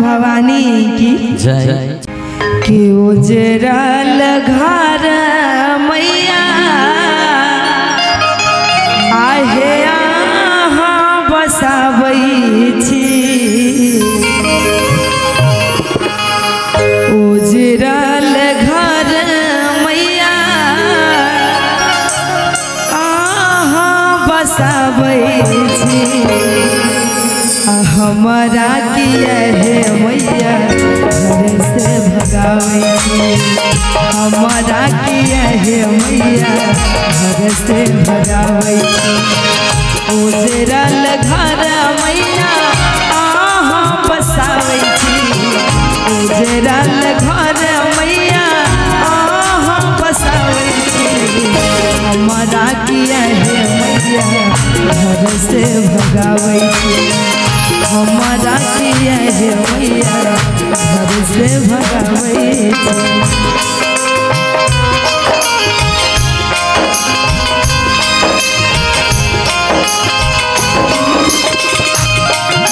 भवानी की जय। के उजरल घर मैया आहे अहाँ बसाबै छी। उजरल घर मैया अहाँ बसाबै छी। हमारा किया है मैया घर से भगावे छी। हमारा किया है मैया घर से भगावे छी। उजरल घर मैया अहाँ बसावे छी। उजरल घर मैया अहाँ बसावे छी। हमारा किया है मैया घर से भगावे छी। हमारा किया है मैया घर से भगावे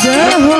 जय हो।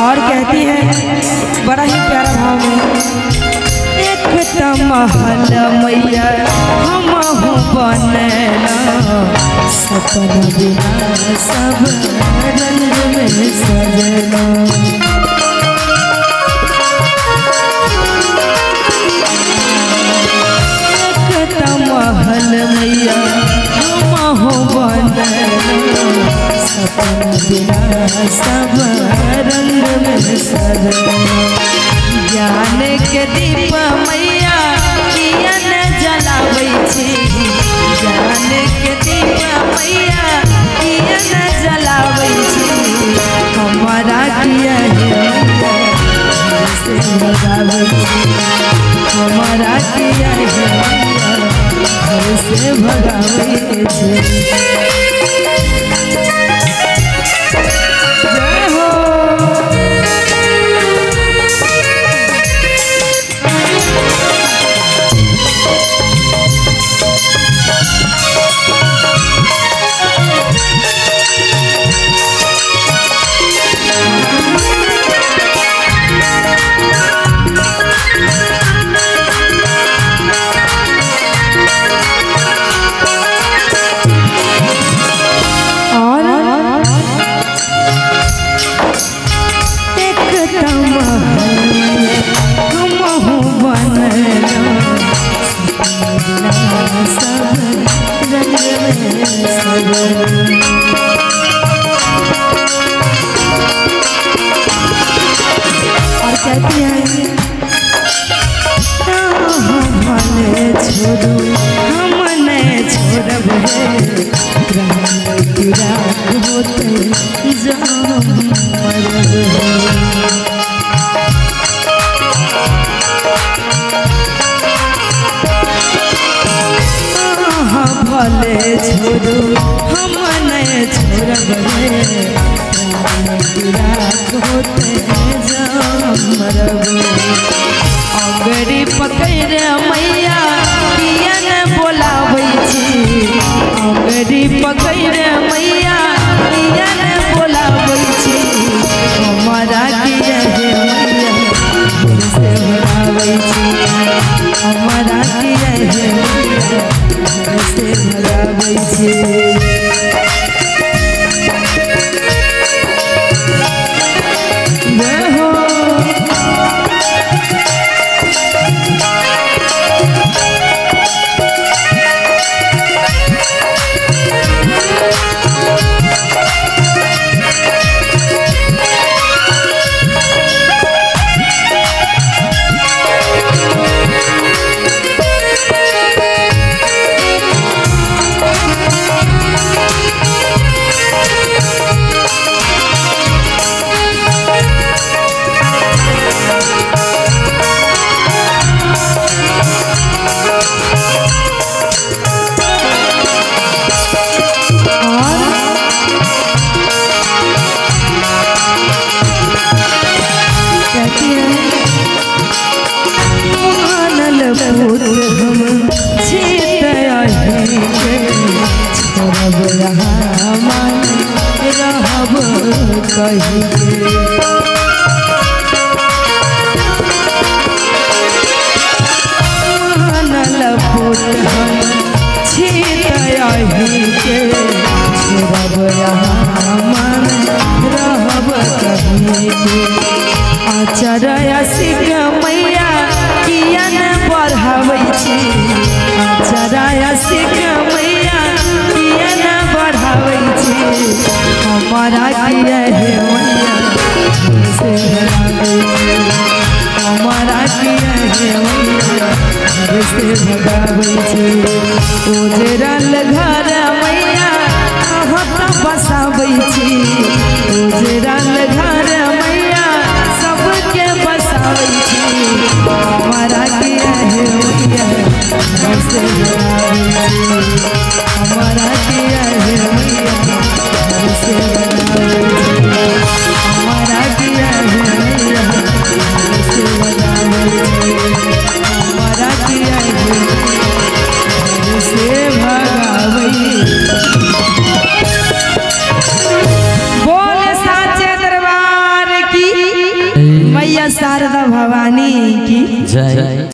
और कहती है बड़ा ही प्यारा भाव में, एक महल मैया हमहु बनेला सपना बिना सब रंग में सजना। एक महल मैया हमहु बनेला सपना बिना सब रंग में सजना। ज्ञान के दीप मैया किया न जलाबै छी। ज्ञान के दीप मैया किया न जलाबै छी। हमारा किया है घर से भगाबै छी। हमारा किया है घर से भगाबै छी। और कहती है भले छोड़ो हम नहीं छोड़ब होते भले छोड़ो हम नहीं छोड़ब होते अंगड़ी पकड़ मैया किया न बोलाबै छी। अंगड़ी पकड़ मैया किया न बोलाबै छी। हमारा किया है मैया घर से भगाबै छी। हमारा किया है मैया घर से भगाबै छी। कही मानल फूट हम छीतही के रब यहाँ मन रहब कहीं के आचरया सिक मैया किया न बढ़ाबै छी आचरया सिक मैया किया न बढ़ाबै छी हमारा किया है मैया से भगाबै छी हमारा किया है मैया से भगाबै छी उजरल घर मैया अहाँ त बसाबै छी उजरल घर मैया सबके बसाबै छी हमारा किया है मैया से भगाबै छी हमारा किया है मैया से भगाबै छी हमारा किया है मैया से भगाबै छी हमारा किया है से भगाबै बोले साचे दरबार की मैया शारदा भवानी की जय।